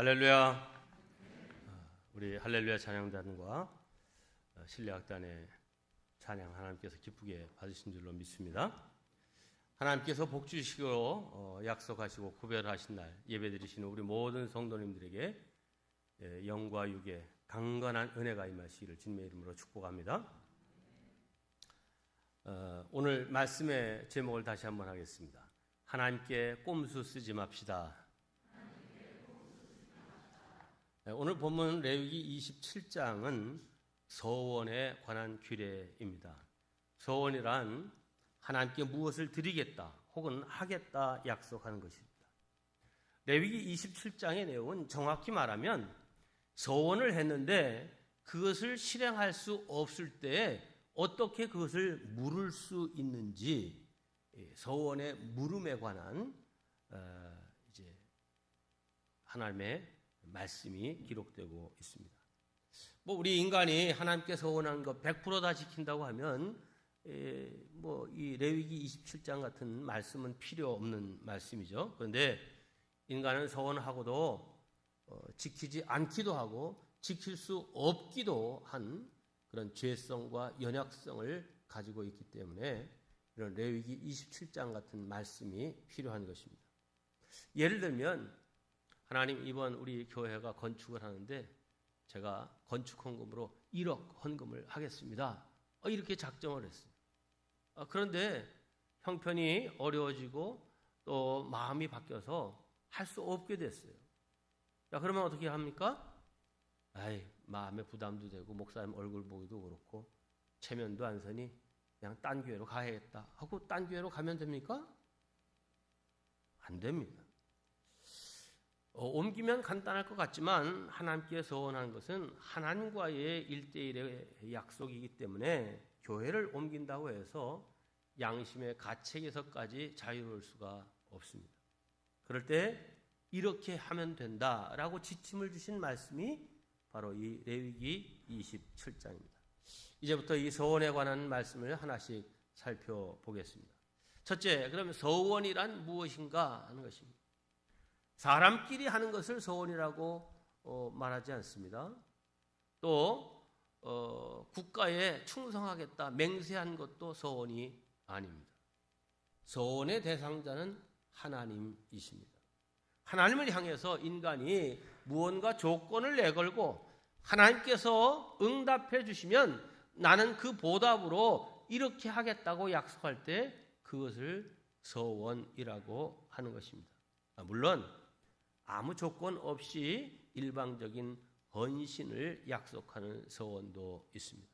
할렐루야. 우리 할렐루야 찬양단과 신뢰악단의 찬양 하나님께서 기쁘게 받으신 줄로 믿습니다. 하나님께서 복 주시고 약속하시고 구별하신 날 예배드리시는 우리 모든 성도님들에게 영과 육의 강건한 은혜가 임하시기를 주님의 이름으로 축복합니다. 오늘 말씀의 제목을 다시 한번 하겠습니다. 하나님께 꼼수 쓰지 맙시다. 오늘 본문 레위기 27장은 서원에 관한 규례입니다. 서원이란 하나님께 무엇을 드리겠다 혹은 하겠다 약속하는 것입니다. 레위기 27장의 내용은 정확히 말하면 서원을 했는데 그것을 실행할 수 없을 때 어떻게 그것을 물을 수 있는지 서원의 물음에 관한 이제 하나님의 말씀이 기록되고 있습니다. 우리 인간이 하나님께 서원한 거 100% 다 지킨다고 하면 이 레위기 27장 같은 말씀은 필요 없는 말씀이죠. 그런데 인간은 서원하고도 지키지 않기도 하고 지킬 수 없기도 한 그런 죄성과 연약성을 가지고 있기 때문에 이런 레위기 27장 같은 말씀이 필요한 것입니다. 예를 들면 하나님 이번 우리 교회가 건축을 하는데 제가 건축 헌금으로 1억 헌금을 하겠습니다. 이렇게 작정을 했어요. 그런데 형편이 어려워지고 또 마음이 바뀌어서 할 수 없게 됐어요. 그러면 어떻게 합니까? 마음에 부담도 되고 목사님 얼굴 보기도 그렇고 체면도 안 서니 그냥 딴 교회로 가야겠다 하고 딴 교회로 가면 됩니까? 안 됩니다. 옮기면 간단할 것 같지만 하나님께 서원한 것은 하나님과의 1:1의 약속이기 때문에 교회를 옮긴다고 해서 양심의 가책에서까지 자유로울 수가 없습니다. 그럴 때 이렇게 하면 된다라고 지침을 주신 말씀이 바로 이 레위기 27장입니다. 이제부터 이 서원에 관한 말씀을 하나씩 살펴보겠습니다. 첫째, 그러면 서원이란 무엇인가 하는 것입니다. 사람끼리 하는 것을 서원이라고 말하지 않습니다. 또 국가에 충성하겠다 맹세한 것도 서원이 아닙니다. 서원의 대상자는 하나님이십니다. 하나님을 향해서 인간이 무언가 조건을 내걸고 하나님께서 응답해 주시면 나는 그 보답으로 이렇게 하겠다고 약속할 때 그것을 서원이라고 하는 것입니다. 물론 아무 조건 없이 일방적인 헌신을 약속하는 서원도 있습니다.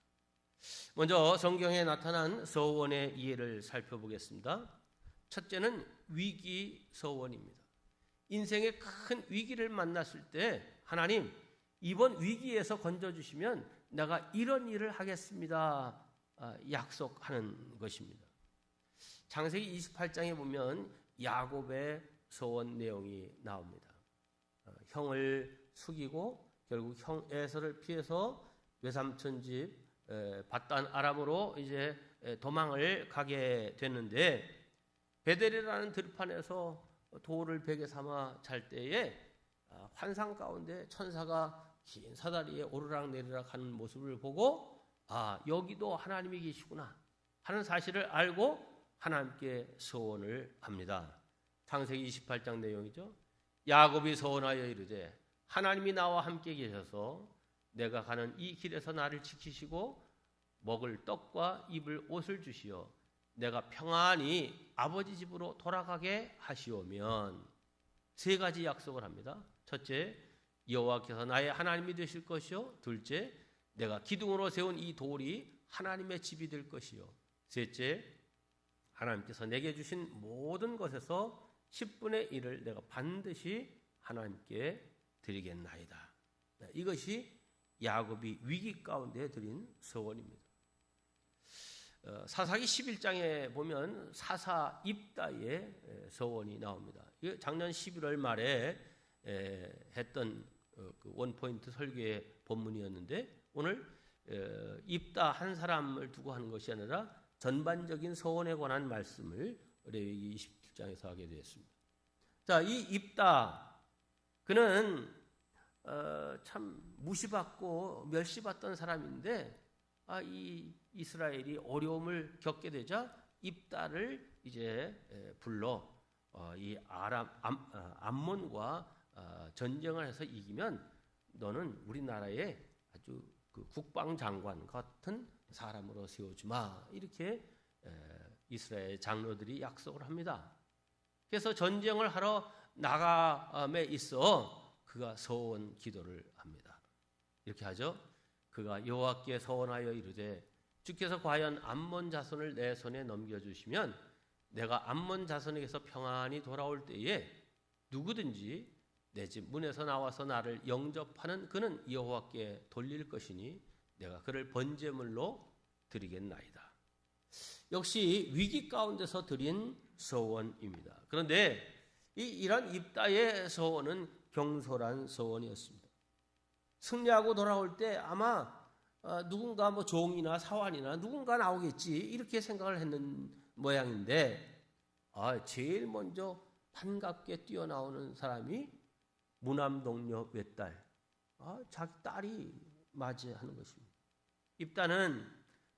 먼저 성경에 나타난 서원의 이해를 살펴보겠습니다. 첫째는 위기 서원입니다. 인생의 큰 위기를 만났을 때 하나님 이번 위기에서 건져주시면 내가 이런 일을 하겠습니다 약속하는 것입니다. 창세기 28장에 보면 야곱의 서원 내용이 나옵니다. 형을 숙이고 결국 형 에서를 피해서 외삼촌 집 밧단 아람으로 이제 도망을 가게 됐는데 베델이라는 들판에서 돌을 베개 삼아 잘 때에 환상 가운데 천사가 긴 사다리에 오르락내리락 하는 모습을 보고 여기도 하나님이 계시구나 하는 사실을 알고 하나님께 서원을 합니다. 창세기 28장 내용이죠. 야곱이 서원하여 이르되 하나님이 나와 함께 계셔서 내가 가는 이 길에서 나를 지키시고 먹을 떡과 입을 옷을 주시어 내가 평안히 아버지 집으로 돌아가게 하시오면 세 가지 약속을 합니다. 첫째, 여호와께서 나의 하나님이 되실 것이요. 둘째, 내가 기둥으로 세운 이 돌이 하나님의 집이 될 것이요. 셋째, 하나님께서 내게 주신 모든 것에서 10분의 1을 내가 반드시 하나님께 드리겠나이다. 이것이 야곱이 위기 가운데 드린 서원입니다. 사사기 11장에 보면 사사 입다의 서원이 나옵니다. 작년 11월 말에 했던 그 원포인트 설교의 본문이었는데 오늘 입다 한 사람을 두고 하는 것이 아니라 전반적인 서원에 관한 말씀을 레위기 27장에서 하게 되었습니다. 자, 이 입다 그는 참 무시받고 멸시받던 사람인데 이 이스라엘이 어려움을 겪게 되자 입다를 이제 불러 이 암몬과 전쟁을 해서 이기면 너는 우리나라의 아주 그 국방장관 같은 사람으로 세워주마, 이렇게 이스라엘 장로들이 약속을 합니다. 그래서 전쟁을 하러 나감에 있어 그가 서원 기도를 합니다. 이렇게 하죠. 그가 여호와께 서원하여 이르되 주께서 과연 암몬 자손을 내 손에 넘겨주시면 내가 암몬 자손에게서 평안히 돌아올 때에 누구든지 내 집 문에서 나와서 나를 영접하는 그는 여호와께 돌릴 것이니 내가 그를 번제물로 드리겠나이다. 역시 위기 가운데서 드린 서원입니다. 그런데 이런 입다의 서원은 경솔한 서원이었습니다. 승리하고 돌아올 때 아마 누군가 종이나 사환이나 누군가 나오겠지, 이렇게 생각을 했는 모양인데 제일 먼저 반갑게 뛰어나오는 사람이 무남동녀 외딸, 자기 딸이 맞이하는 것입니다. 입다는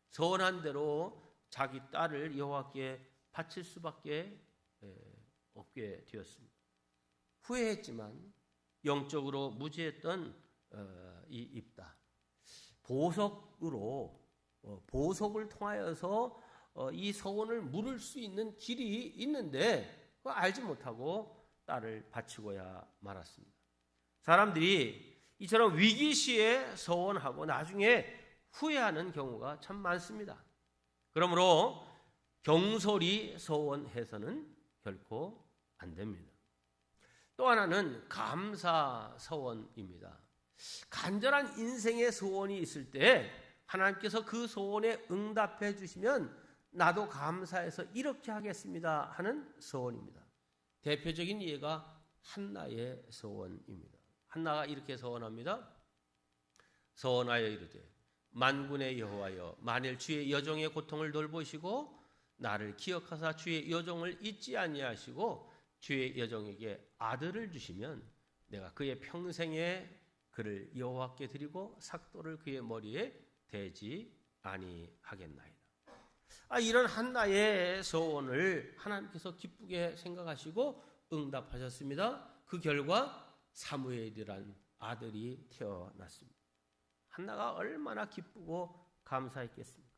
서원한 대로 자기 딸을 여호와께 바칠 수밖에 없게 되었습니다. 후회했지만 영적으로 무지했던 이 입다, 보석을 통하여서 이 서원을 물을 수 있는 길이 있는데 그걸 알지 못하고 딸을 바치고야 말았습니다. 사람들이 이처럼 위기 시에 서원하고 나중에 후회하는 경우가 참 많습니다. 그러므로 경솔히 서원해서는 결코 안 됩니다. 또 하나는 감사 서원입니다. 간절한 인생의 소원이 있을 때 하나님께서 그 소원에 응답해 주시면 나도 감사해서 이렇게 하겠습니다 하는 소원입니다. 대표적인 예가 한나의 소원입니다. 한나가 이렇게 소원합니다. 소원하여 이르되 만군의 여호와여, 만일 주의 여종의 고통을 돌보시고 나를 기억하사 주의 여종을 잊지 아니하시고 주의 여종에게 아들을 주시면 내가 그의 평생에 그를 여호와께 드리고 삭도를 그의 머리에 대지 아니하겠나이다. 이런 한나의 소원을 하나님께서 기쁘게 생각하시고 응답하셨습니다. 그 결과 사무엘이란 아들이 태어났습니다. 한나가 얼마나 기쁘고 감사했겠습니까?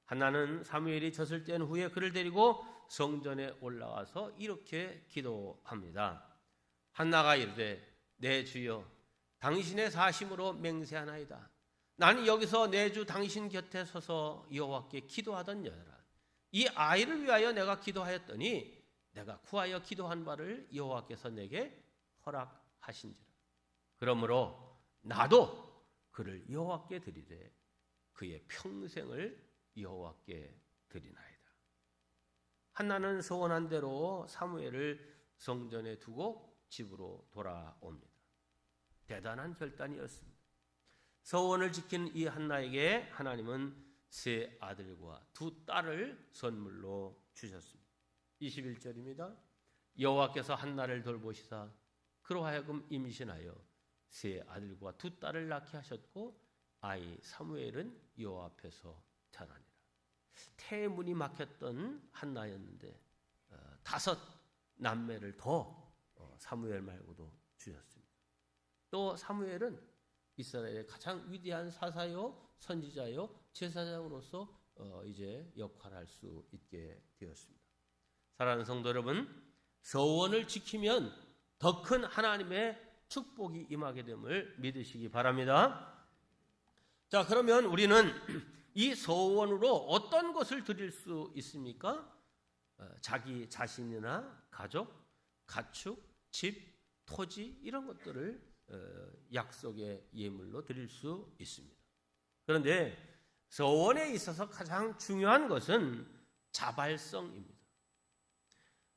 한나는 사무엘이 젖을 뗀 후에 그를 데리고 성전에 올라와서 이렇게 기도합니다. 한나가 이르되 내 주여, 당신의 사심으로 맹세하나이다. 나는 여기서 내 주 당신 곁에 서서 여호와께 기도하던 여라. 이 아이를 위하여 내가 기도하였더니 내가 구하여 기도한 바를 여호와께서 내게 허락하신지라. 그러므로 나도 그를 여호와께 드리되 그의 평생을 여호와께 드리나이다. 한나는 소원한 대로 사무엘을 성전에 두고 집으로 돌아옵니다. 대단한 결단이었습니다. 서원을 지킨 이 한나에게 하나님은 세 아들과 두 딸을 선물로 주셨습니다. 21절입니다. 여호와께서 한나를 돌보시사 그로 하여금 임신하여 세 아들과 두 딸을 낳게 하셨고 아이 사무엘은 여호와 앞에서 자라니라. 태문이 막혔던 한나였는데 5 남매를 더 사무엘 말고도 주셨습니다. 또 사무엘은 이스라엘의 가장 위대한 사사요, 선지자요, 제사장으로서 이제 역할할 수 있게 되었습니다. 사랑하는 성도 여러분, 서원을 지키면 더 큰 하나님의 축복이 임하게 됨을 믿으시기 바랍니다. 자, 그러면 우리는 이 서원으로 어떤 것을 드릴 수 있습니까? 자기 자신이나 가족, 가축, 집, 토지 이런 것들을 약속의 예물로 드릴 수 있습니다. 그런데 서원에 있어서 가장 중요한 것은 자발성입니다.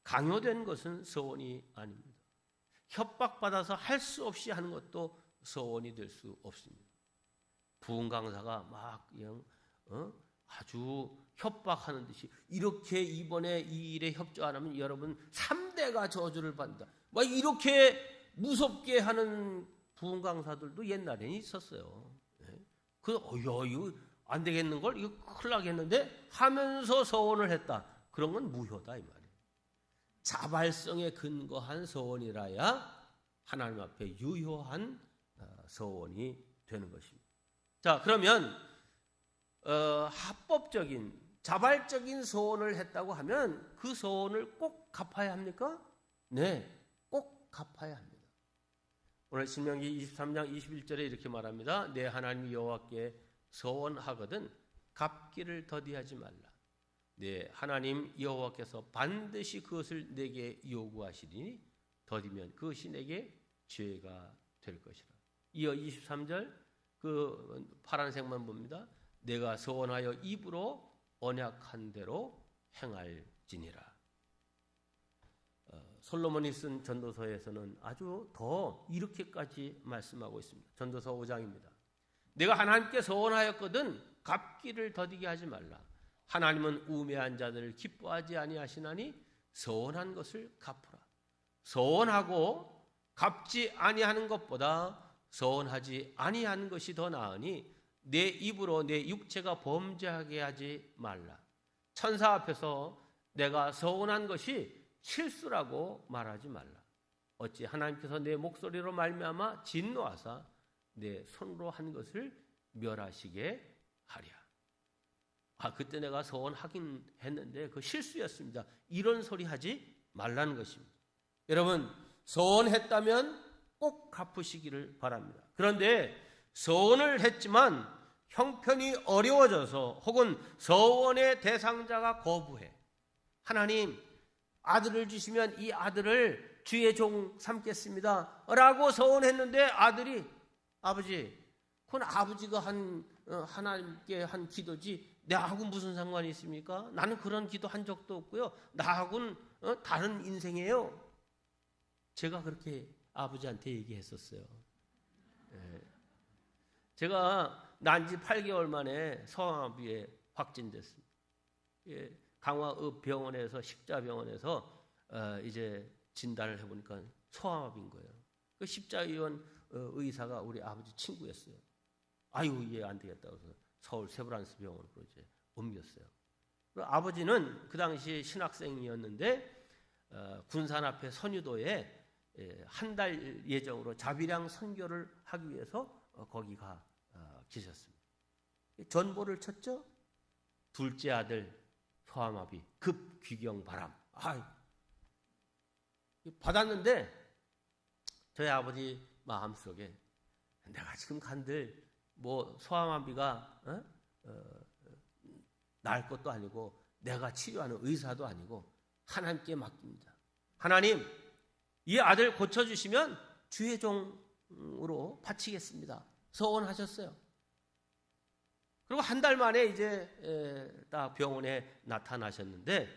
강요된 것은 서원이 아닙니다. 협박받아서 할 수 없이 하는 것도 서원이 될 수 없습니다. 부흥 강사가 막 그냥 아주 협박하는 듯이 이렇게 이번에 이 일에 협조 안 하면 여러분 3대가 저주를 받는다. 막 이렇게 무섭게 하는 부흥 강사들도 옛날에는 있었어요. 이거 안 되겠는 걸 이거 큰일 나겠는데 하면서 서원을 했다. 그런 건 무효다 이 말이에요. 자발성에 근거한 서원이라야 하나님 앞에 유효한 서원이 되는 것입니다. 자, 그러면 합법적인 자발적인 서원을 했다고 하면 그 서원을 꼭 갚아야 합니까? 네, 꼭 갚아야 합니다. 오늘 신명기 23장 21절에 이렇게 말합니다. 내 하나님 여호와께 서원하거든 갚기를 더디하지 말라. 내 하나님 여호와께서 반드시 그것을 내게 요구하시리니 더디면 그것이 내게 죄가 될 것이라. 이어 23절 그 파란색만 봅니다. 내가 서원하여 입으로 언약한 대로 행할지니라. 솔로몬이 쓴 전도서에서는 아주 더 이렇게까지 말씀하고 있습니다. 전도서 5장입니다. 내가 하나님께 서원하였거든 갚기를 더디게 하지 말라. 하나님은 우매한 자들을 기뻐하지 아니하시나니 서원한 것을 갚으라. 서원하고 갚지 아니하는 것보다 서원하지 아니하는 것이 더 나으니 내 입으로 내 육체가 범죄하게 하지 말라. 천사 앞에서 내가 서원한 것이 실수라고 말하지 말라. 어찌 하나님께서 내 목소리로 말미암아 진노하사 내 손으로 한 것을 멸하시게 하랴. 그때 내가 서원하긴 했는데 그 실수였습니다. 이런 소리 하지 말라는 것입니다. 여러분, 서원했다면 꼭 갚으시기를 바랍니다. 그런데 서원을 했지만 형편이 어려워져서 혹은 서원의 대상자가 거부해. 하나님, 아들을 주시면 이 아들을 주의 종 삼겠습니다 라고 서원했는데 아들이 아버지, 그건 아버지가 하나님께 한 기도지 나하고 무슨 상관이 있습니까? 나는 그런 기도 한 적도 없고요. 나하고는 다른 인생이에요. 제가 그렇게 아버지한테 얘기했었어요. 제가 난 지 8개월 만에 성암암비에 확진됐습니다. 강화읍 병원에서 십자병원에서 이제 진단을 해보니까 소아암인 거예요. 그 십자의원 의사가 우리 아버지 친구였어요. 아유, 얘 안 되겠다고 해서 서울 세브란스 병원으로 이제 옮겼어요. 아버지는 그 당시 신학생이었는데 군산 앞에 선유도에 한 달 예정으로 자비량 선교를 하기 위해서 거기 가 계셨습니다. 전보를 쳤죠. 둘째 아들 소아마비 급 귀경 바람. 받았는데 저희 아버지 마음속에 내가 지금 간들 뭐 소아마비가 나을 것도 아니고 내가 치료하는 의사도 아니고 하나님께 맡깁니다. 하나님, 이 아들 고쳐주시면 주의 종으로 바치겠습니다. 서원하셨어요. 그리고 한 달 만에 이제 딱 병원에 나타나셨는데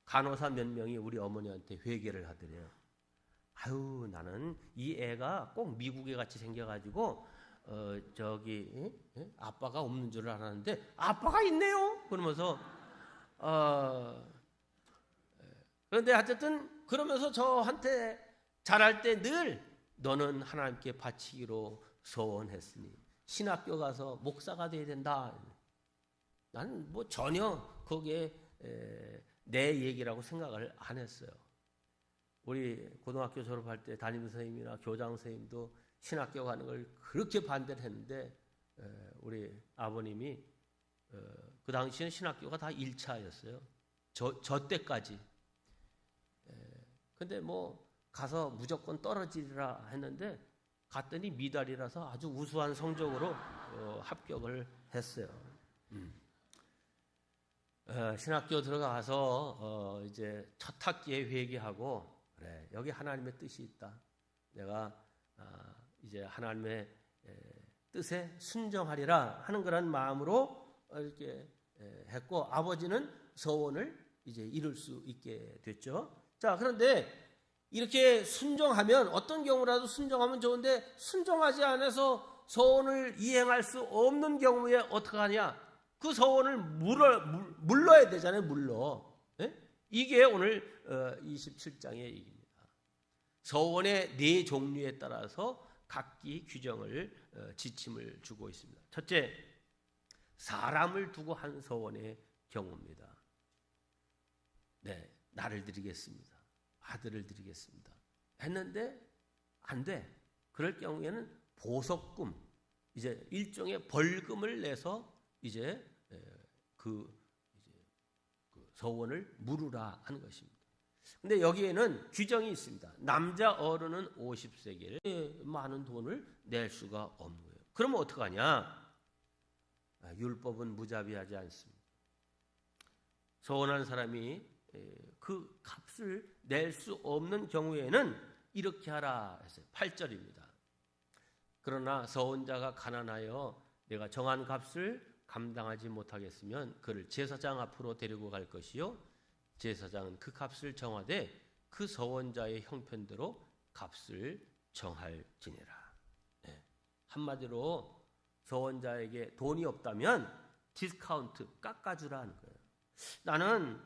간호사 몇 명이 우리 어머니한테 회개를 하더래요. 아유, 나는 이 애가 꼭 미국에 같이 생겨가지고 아빠가 없는 줄 알았는데 아빠가 있네요. 그러면서 그런데 어쨌든 그러면서 저한테 잘할 때 늘 너는 하나님께 바치기로 서원했으니 신학교 가서 목사가 돼야 된다. 나는 뭐 전혀 거기에 내 얘기라고 생각을 안 했어요. 우리 고등학교 졸업할 때 담임 선생님이나 교장 선생님도 신학교 가는 걸 그렇게 반대를 했는데 우리 아버님이 그 당시에는 신학교가 다 1차였어요. 저 때까지. 근데 뭐 가서 무조건 떨어지리라 했는데 갔더니 미달이라서 아주 우수한 성적으로 합격을 했어요. 신학교 들어가서 이제 첫 학기에 회개하고 그래, 여기 하나님의 뜻이 있다. 내가 이제 하나님의 뜻에 순종하리라 하는 그런 마음으로 이렇게 했고 아버지는 서원을 이제 이룰 수 있게 됐죠. 자, 그런데 이렇게 순종하면 어떤 경우라도 순종하면 좋은데 순종하지 않아서 서원을 이행할 수 없는 경우에 어떻게 하냐? 그 서원을 물러야 되잖아요. 물러. 예? 이게 오늘 27장의 얘기입니다. 서원의 네 종류에 따라서 각기 규정을 지침을 주고 있습니다. 첫째, 사람을 두고 한 서원의 경우입니다. 네, 나를 드리겠습니다. 아들을 드리겠습니다. 했는데 안 돼. 그럴 경우에는 보석금, 이제 일종의 벌금을 내서 이제 그 서원을 물으라 하는 것입니다. 근데 여기에는 규정이 있습니다. 남자 어른은 50세겔, 많은 돈을 낼 수가 없는 거예요. 그러면 어떡하냐? 율법은 무자비하지 않습니다. 서원한 사람이 그 값을 낼 수 없는 경우에는 이렇게 하라 했어요. 8절입니다. 그러나 서원자가 가난하여 내가 정한 값을 감당하지 못하겠으면 그를 제사장 앞으로 데리고 갈 것이요 제사장은 그 값을 정하되 그 서원자의 형편대로 값을 정할지니라. 네. 한마디로 서원자에게 돈이 없다면 디스카운트 깎아주라 는 거예요. 나는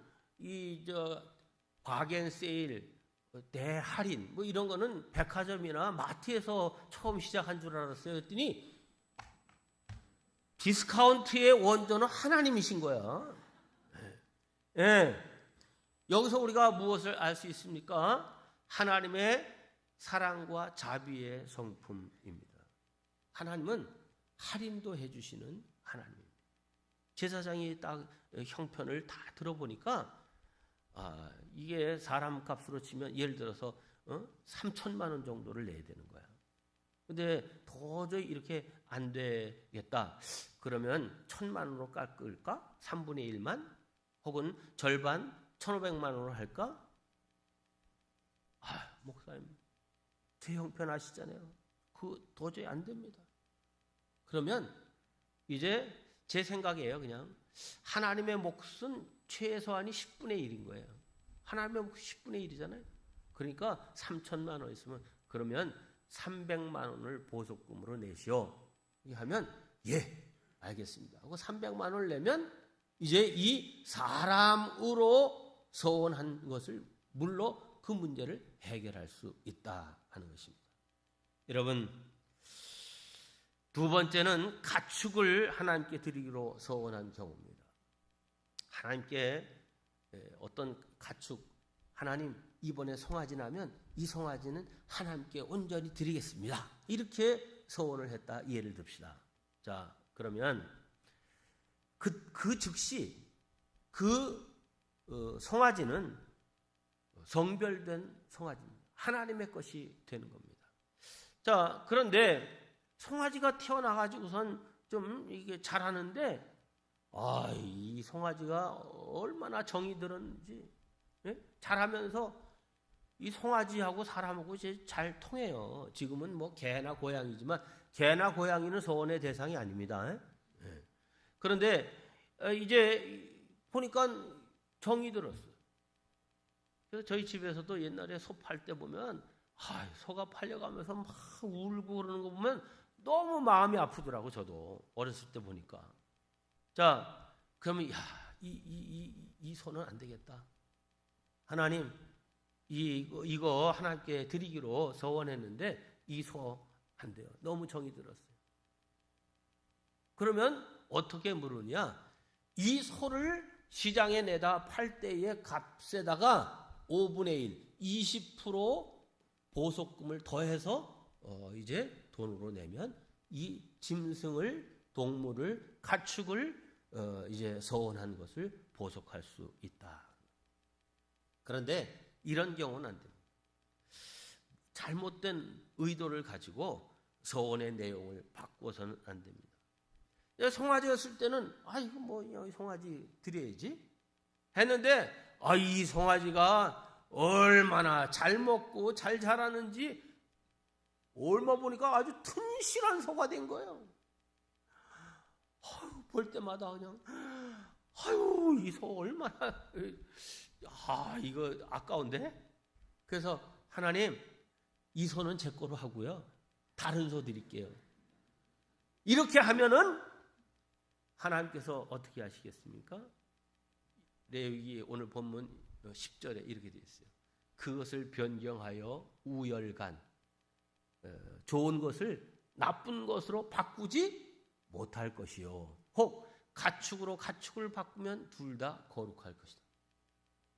바겐세일, 대할인 뭐 이런 거는 백화점이나 마트에서 처음 시작한 줄 알았어요. 그랬더니 디스카운트의 원조는 하나님이신 거야. 네. 여기서 우리가 무엇을 알 수 있습니까? 하나님의 사랑과 자비의 성품입니다. 하나님은 할인도 해주시는 하나님입니다. 제사장이 딱 형편을 다 들어보니까 이게 사람 값으로 치면 예를 들어서 3천만 원 정도를 내야 되는 거야. 근데 도저히 이렇게 안 되겠다. 그러면 1,000만 원으로 깎을까? 3분의 1만? 혹은 절반 1,500만 원으로 할까? 목사님 제 형편 아시잖아요. 그 도저히 안 됩니다. 그러면 이제 제 생각이에요. 그냥 하나님의 몫은 최소한이 10분의 1인 거예요. 하나님의 몫 10분의 1이잖아요. 그러니까 3,000만 원 있으면 그러면 300만 원을 보석금으로 내시오. 이렇게 하면 예, 알겠습니다. 하고 300만 원을 내면 이제 이 사람으로 서원한 것을 물러 그 문제를 해결할 수 있다 하는 것입니다. 여러분, 두 번째는 가축을 하나님께 드리기로 서원한 경우입니다. 하나님께 어떤 가축, 하나님 이번에 송아지 나면 이 송아지는 하나님께 온전히 드리겠습니다. 이렇게 서원을 했다 예를 듭시다. 자, 그러면 그 즉시 그 송아지는 성별된 송아지입니다. 하나님의 것이 되는 겁니다. 자, 그런데 송아지가 태어나가지고선 좀 이게 잘하는데, 이 송아지가 얼마나 정이 들었는지, 예? 잘하면서 이 송아지하고 사람하고 이제 잘 통해요. 지금은 뭐 개나 고양이지만 개나 고양이는 서원의 대상이 아닙니다. 예. 그런데 이제 보니까 정이 들었어요. 그래서 저희 집에서도 옛날에 소 팔 때 보면 소가 팔려가면서 막 울고 그러는 거 보면 너무 마음이 아프더라고. 저도 어렸을 때 보니까. 자, 그러면 이 소는 안 되겠다. 하나님, 이거 하나님께 드리기로 서원했는데 이 소 안 돼요. 너무 정이 들었어요. 그러면 어떻게 물으냐? 이 소를 시장에 내다 팔 때의 값에다가 5분의 1, 20% 보석금을 더해서 이제 돈으로 내면 이 짐승을, 동물을, 가축을 이제 서원한 것을 보석할 수 있다. 그런데 이런 경우는 안 됩니다. 잘못된 의도를 가지고 서원의 내용을 바꿔서는 안 됩니다. 송아지였을 때는 이거 뭐 송아지 드려야지 했는데 이 송아지가 얼마나 잘 먹고 잘 자라는지 얼마 보니까 아주 튼실한 소가 된 거예요. 볼 때마다 그냥 이 소 얼마나 이거 아까운데? 그래서 하나님, 이 소는 제 거로 하고요. 다른 소 드릴게요. 이렇게 하면은 하나님께서 어떻게 하시겠습니까? 레위기 오늘 본문 10절에 이렇게 되어 있어요. 그것을 변경하여 우열간, 좋은 것을 나쁜 것으로 바꾸지 못할 것이요. 혹 가축으로 가축을 바꾸면 둘 다 거룩할 것이다.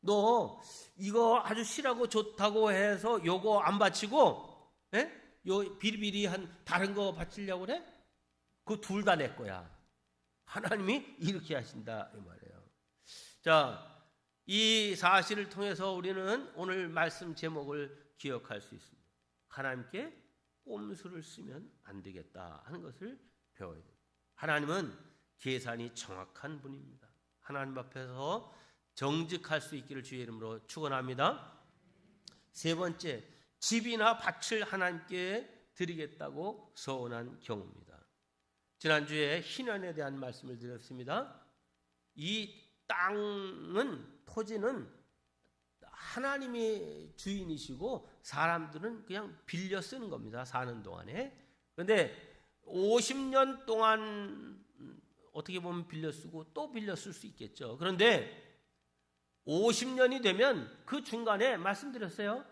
너 이거 아주 실하고 좋다고 해서 요거 안 바치고 요 비리비리한 다른 거 바치려고 그래? 그 둘 다 내 거야. 하나님이 이렇게 하신다 이 말이에요. 자, 이 사실을 통해서 우리는 오늘 말씀 제목을 기억할 수 있습니다. 하나님께 꼼수를 쓰면 안 되겠다 하는 것을 배워야 됩니다. 하나님은 계산이 정확한 분입니다. 하나님 앞에서 정직할 수 있기를 주의 이름으로 축원합니다. 세 번째, 집이나 밭을 하나님께 드리겠다고 서원한 경우입니다. 지난주에 희년에 대한 말씀을 드렸습니다. 이 땅은, 토지는 하나님이 주인이시고 사람들은 그냥 빌려 쓰는 겁니다. 사는 동안에. 그런데 50년 동안 어떻게 보면 빌려 쓰고 또 빌려 쓸 수 있겠죠. 그런데 50년이 되면 그 중간에 말씀드렸어요.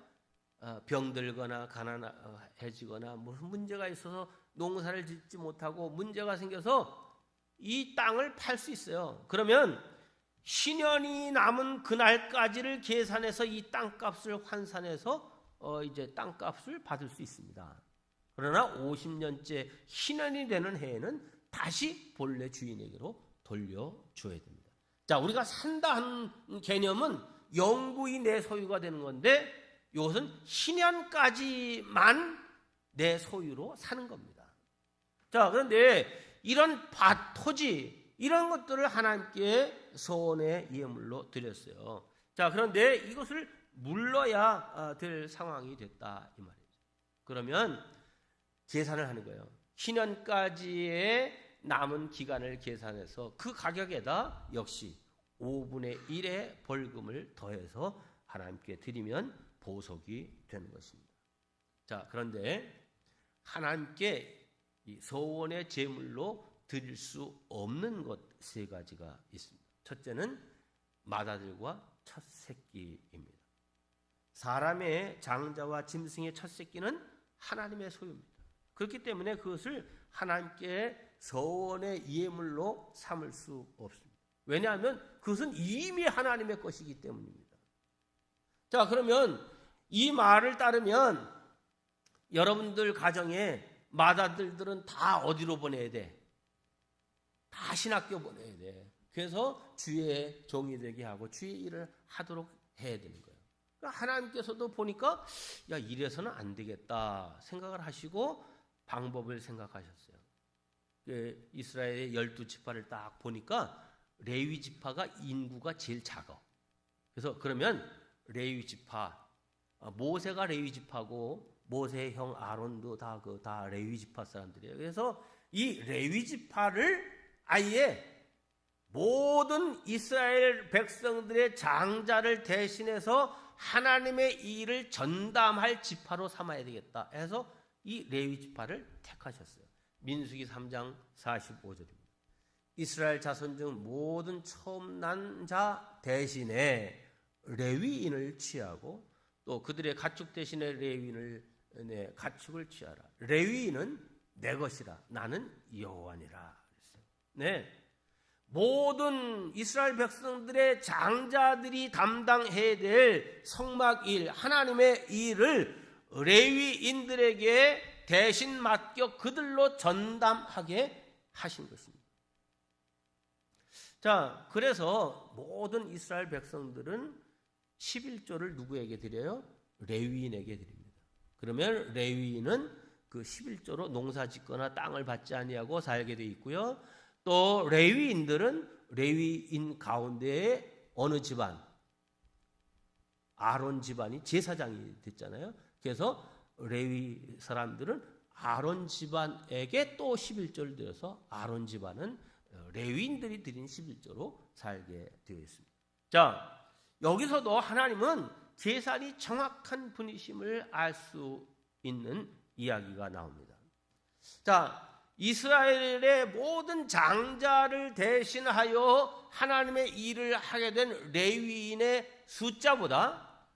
병들거나 가난해지거나 무슨 문제가 있어서 농사를 짓지 못하고 문제가 생겨서 이 땅을 팔 수 있어요. 그러면 신년이 남은 그날까지를 계산해서 이 땅값을 환산해서 이제 땅값을 받을 수 있습니다. 그러나 50년째 신년이 되는 해에는 다시 본래 주인에게로 돌려줘야 됩니다. 자, 우리가 산다 하는 개념은 영구히 내 소유가 되는 건데 이것은 신년까지만 내 소유로 사는 겁니다. 자, 그런데 이런 밭, 토지 이런 것들을 하나님께 소원의 예물로 드렸어요. 자, 그런데 이것을 물러야 될 상황이 됐다 이 말이죠. 그러면 계산을 하는 거예요. 신년까지의 남은 기간을 계산해서 그 가격에다 역시 5분의 1의 벌금을 더해서 하나님께 드리면 보석이 되는 것입니다. 자, 그런데 하나님께 이 소원의 제물로 드릴 수 없는 것 세 가지가 있습니다. 첫째는 맏아들과 첫 새끼입니다. 사람의 장자와 짐승의 첫 새끼는 하나님의 소유입니다. 그렇기 때문에 그것을 하나님께 서원의 예물로 삼을 수 없습니다. 왜냐하면 그것은 이미 하나님의 것이기 때문입니다. 자, 그러면 이 말을 따르면 여러분들 가정에 맏아들들은 다 어디로 보내야 돼? 다 신학교 보내야 돼. 그래서 주의 종이 되게 하고 주의 일을 하도록 해야 되는 거예요. 그러니까 하나님께서도 보니까 야, 이래서는 안 되겠다 생각을 하시고 방법을 생각하셨어요. 이스라엘의 12지파를 딱 보니까 레위 지파가 인구가 제일 작아. 그래서 그러면 레위 지파, 모세가 레위 지파고 모세의 형 아론도 다 레위 지파 사람들이에요. 그래서 이 레위 지파를 아예 모든 이스라엘 백성들의 장자를 대신해서 하나님의 일을 전담할 지파로 삼아야 되겠다 해서 이 레위 지파를 택하셨어요. 민수기 3장 45절입니다. 이스라엘 자손 중 모든 처음 난 자 대신에 레위인을 취하고 또 그들의 가축 대신에 레위인을 가축을 취하라. 레위인은 내 것이라. 나는 여호와니라. 네, 모든 이스라엘 백성들의 장자들이 담당해야 될 성막 일, 하나님의 일을 레위인들에게 대신 맡겨 그들로 전담하게 하신 것입니다. 자, 그래서 모든 이스라엘 백성들은 11조를 누구에게 드려요? 레위인에게 드립니다. 그러면 레위인은 그 11조로 농사 짓거나 땅을 받지 아니하고 살게 돼 있고요. 또 레위인들은 레위인 가운데에 어느 집안? 아론 집안이 제사장이 됐잖아요. 그래서 레위 사람들은 아론 집안에게 또 11조를 드려서 아론 집안은 레위인들이 드린 11조로 살게 되어 있습니다. 자, 여기서도 하나님은 계산이 정확한 분이심을 알 수 있는 이야기가 나옵니다. 자, 이스라엘의 모든 장자를 대신하여 하나님의 일을 하게 된 레위인의 숫자보다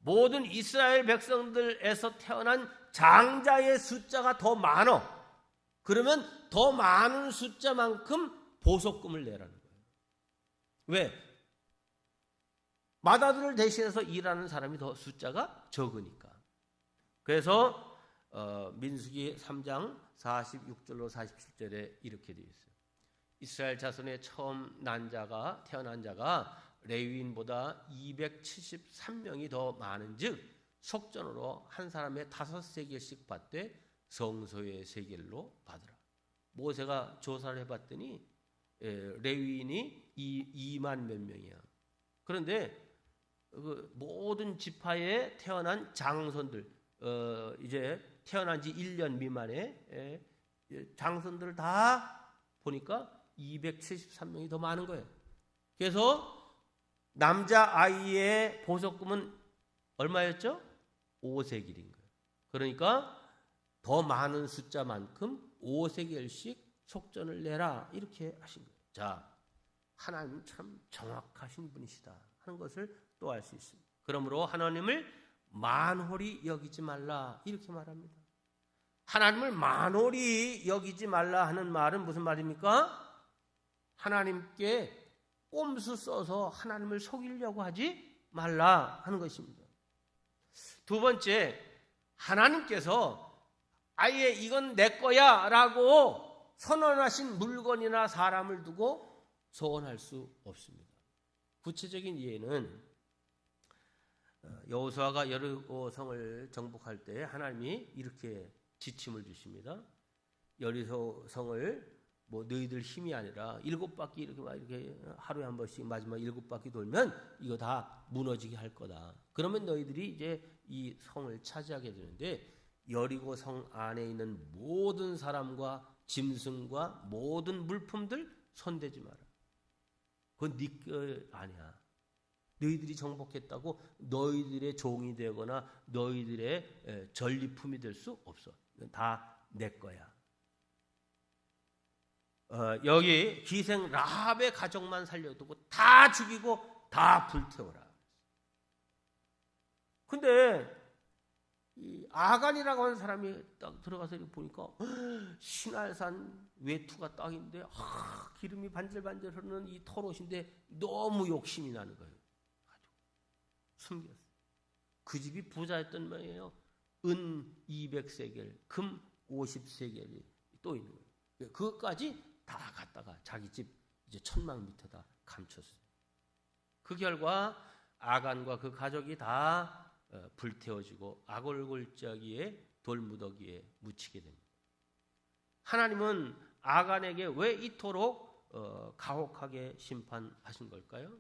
모든 이스라엘 백성들에서 태어난 장자의 숫자가 더 많어. 그러면 더 많은 숫자만큼 보석금을 내라는 거예요. 왜? 맏아들을 대신해서 일하는 사람이 더 숫자가 적으니까. 그래서 민수기 3장 46절로 47절에 이렇게 되어 있어요. 이스라엘 자손의 처음 태어난 자가 레위인보다 273명이 더 많은즉 속전으로 한 사람의 5세겔씩 받되 성소의 세겔로 받으라. 모세가 조사를 해봤더니 레위인이 2만 몇 명이야. 그런데 그 모든 지파에 태어난 장손들, 이제 태어난 지 1년 미만의 장손들을 다 보니까 273명이 더 많은 거예요. 그래서 남자 아이의 보석금은 얼마였죠? 5세겔인 거예요. 그러니까 더 많은 숫자만큼 5세겔씩 속전을 내라, 이렇게 하신 거예요. 자, 하나님은 참 정확하신 분이시다 하는 것을 또 알 수 있습니다. 그러므로 하나님을 만홀히 여기지 말라, 이렇게 말합니다. 하나님을 만홀히 여기지 말라 하는 말은 무슨 말입니까? 하나님께 꼼수 써서 하나님을 속이려고 하지 말라 하는 것입니다. 두 번째, 하나님께서 아예 이건 내 거야 라고 선언하신 물건이나 사람을 두고 소원할 수 없습니다. 구체적인 예는 여호수아가 여리고성을 정복할 때 하나님이 이렇게 지침을 주십니다. 여리고성을 너희들 힘이 아니라 7바퀴 이렇게 하루에 한 번씩 마지막 7바퀴 돌면 이거 다 무너지게 할 거다. 그러면 너희들이 이제 이 성을 차지하게 되는데, 여리고 성 안에 있는 모든 사람과 짐승과 모든 물품들 손대지 마라. 그건 네 거 아니야. 너희들이 정복했다고 너희들의 종이 되거나 너희들의 전리품이 될 수 없어. 다 내 거야. 여기 기생 라합의 가족만 살려두고 다 죽이고 다 불태워라. 근데 이 아간이라고 하는 사람이 딱 들어가서 이렇게 보니까 신할산 외투가 딱인데 기름이 반질반질 흐르는 이 털옷인데 너무 욕심이 나는 거예요. 숨겼어요. 그 집이 부자였던 모양이에요. 은 200세겔, 금 50세겔이 또 있는 거예요. 그것까지 다 갖다가 자기 집 이제 천막 밑에다 감췄어요. 그 결과 아간과 그 가족이 다 불태워지고 아골골짜기에 돌무더기에 묻히게 됩니다. 하나님은 아간에게 왜 이토록 가혹하게 심판하신 걸까요?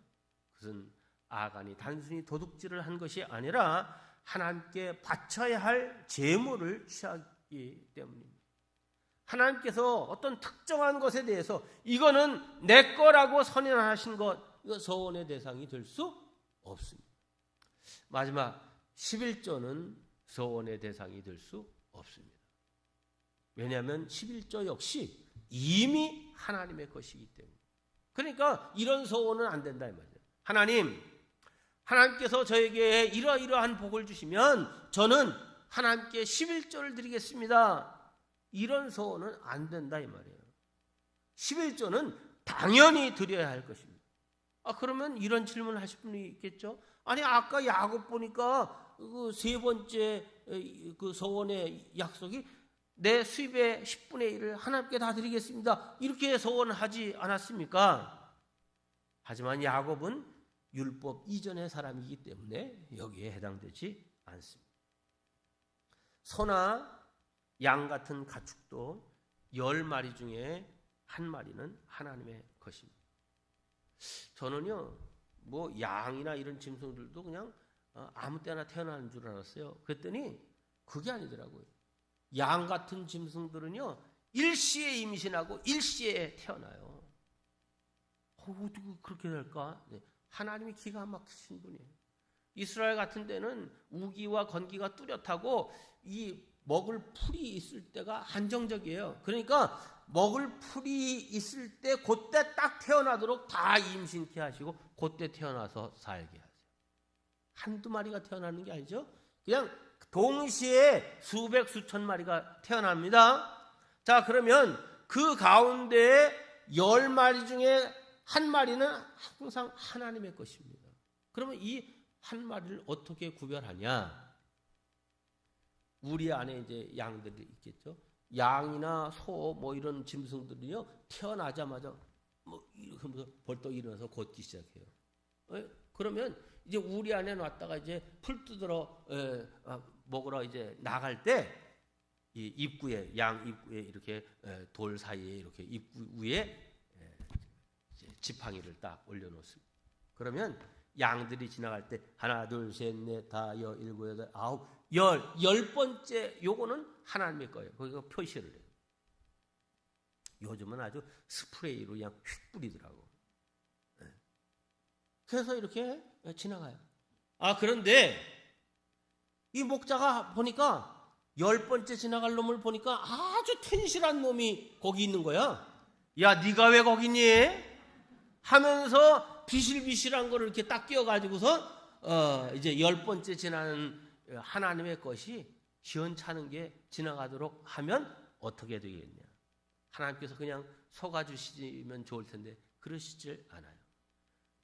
그것은 아간이 단순히 도둑질을 한 것이 아니라 하나님께 바쳐야 할 제물을 취하기 때문입니다. 하나님께서 어떤 특정한 것에 대해서 이거는 내 거라고 선언하신 것, 이거 서원의 대상이 될 수 없습니다. 마지막 11조는 서원의 대상이 될 수 없습니다. 왜냐하면 11조 역시 이미 하나님의 것이기 때문에. 그러니까 이런 서원은 안 된다 이 말이에요. 하나님께서 저에게 이러이러한 복을 주시면 저는 하나님께 11조를 드리겠습니다. 이런 서원은 안 된다 이 말이에요. 11조는 당연히 드려야 할 것입니다. 그러면 이런 질문을 하실 분이 있겠죠. 아니 아까 야곱 보니까 그 세 번째 그 서원의 약속이 내 수입의 10분의 1을 하나님께 다 드리겠습니다. 이렇게 서원하지 않았습니까? 하지만 야곱은 율법 이전의 사람이기 때문에 여기에 해당되지 않습니다. 소나 양 같은 가축도 10마리 중에 한 마리는 하나님의 것입니다. 저는요, 양이나 이런 짐승들도 그냥 아무 때나 태어나는 줄 알았어요. 그랬더니 그게 아니더라고요. 양 같은 짐승들은요, 일시에 임신하고 일시에 태어나요. 어떻게 그렇게 될까? 네. 하나님이 기가 막히신 분이에요. 이스라엘 같은 데는 우기와 건기가 뚜렷하고 이 먹을 풀이 있을 때가 한정적이에요. 그러니까 먹을 풀이 있을 때 그때 딱 태어나도록 다 임신케 하시고 그때 태어나서 살게 하세요. 한두 마리가 태어나는 게 아니죠. 그냥 동시에 수백 수천 마리가 태어납니다. 자, 그러면 그 가운데 10마리 중에 한 마리는 항상 하나님의 것입니다. 그러면 이 한 마리를 어떻게 구별하냐? 우리 안에 이제 양들이 있겠죠. 양이나 소 뭐 이런 짐승들이요, 태어나자마자 뭐 이렇게 하면서 벌떡 일어나서 걷기 시작해요. 그러면 이제 우리 안에 놨다가 이제 풀 뜯으러 먹으러 이제 나갈 때 이 입구에, 양 입구에 이렇게 돌 사이에 이렇게 입구 위에 지팡이를 딱 올려놓습니다. 그러면 양들이 지나갈 때 하나, 둘, 셋, 넷, 다, 여, 일곱, 여덟, 아홉, 열 번째 요거는 하나님의 거예요. 거기서 표시를 해요. 요즘은 아주 스프레이로 그냥 휙 뿌리더라고. 그래서 이렇게 지나가요. 그런데 이 목자가 보니까 10번째 지나갈 놈을 보니까 아주 튼실한 놈이 거기 있는 거야. 야, 네가 왜 거기 있니? 하면서 비실비실한 거를 이렇게 딱 끼워가지고서 이제 10번째 지나는 하나님의 것이 시원찮은 게 지나가도록 하면 어떻게 되겠냐? 하나님께서 그냥 속아주시면 좋을 텐데 그러시질 않아요.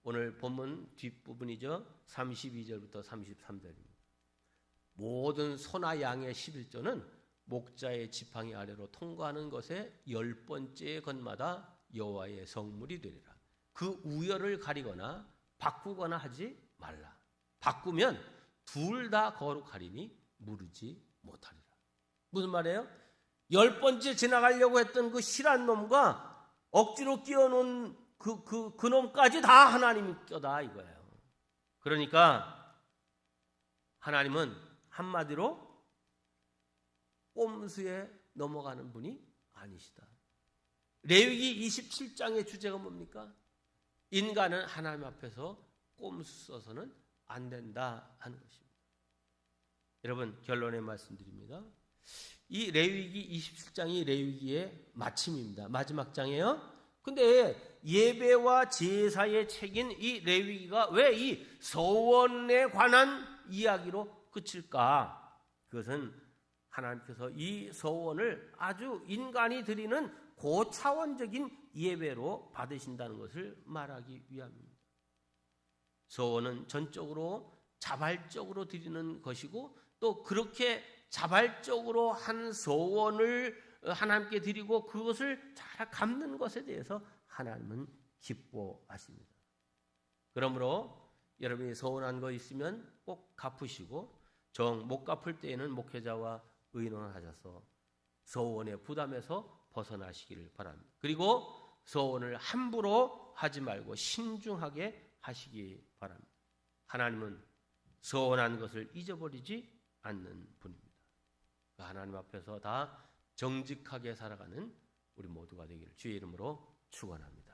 오늘 본문 뒷부분이죠. 32절부터 33절입니다. 모든 소나 양의 11조는 목자의 지팡이 아래로 통과하는 것에 10번째 것마다 여호와의 성물이 되리라. 그 우열을 가리거나 바꾸거나 하지 말라. 바꾸면 둘 다 거룩하리니 무르지 못하리라. 무슨 말이에요? 10번째 지나가려고 했던 그 실한 놈과 억지로 끼워놓은 그 놈까지 다 하나님이 껴다 이거예요. 그러니까 하나님은 한마디로 꼼수에 넘어가는 분이 아니시다. 레위기 27장의 주제가 뭡니까? 인간은 하나님 앞에서 꼼수 써서는 안 된다 하는 것입니다. 여러분, 결론에 말씀드립니다. 이 레위기 27장이 레위기의 마침입니다. 마지막 장이에요. 근데 예배와 제사의 책인 이 레위기가 왜 이 서원에 관한 이야기로 그칠까? 그것은 하나님께서 이 서원을 아주 인간이 드리는 고차원적인 예배로 받으신다는 것을 말하기 위함입니다. 서원은 전적으로 자발적으로 드리는 것이고 또 그렇게 자발적으로 한 서원을 하나님께 드리고 그것을 잘 갚는 것에 대해서 하나님은 기뻐하십니다. 그러므로 여러분이 서운한 거 있으면 꼭 갚으시고 정 못 갚을 때에는 목회자와 의논하셔서 서원의 부담에서 벗어나시기를 바랍니다. 그리고 서원을 함부로 하지 말고 신중하게 하시기 바랍니다. 하나님은 서원한 것을 잊어버리지 않는 분입니다. 하나님 앞에서 다 정직하게 살아가는 우리 모두가 되기를 주의 이름으로 축원합니다.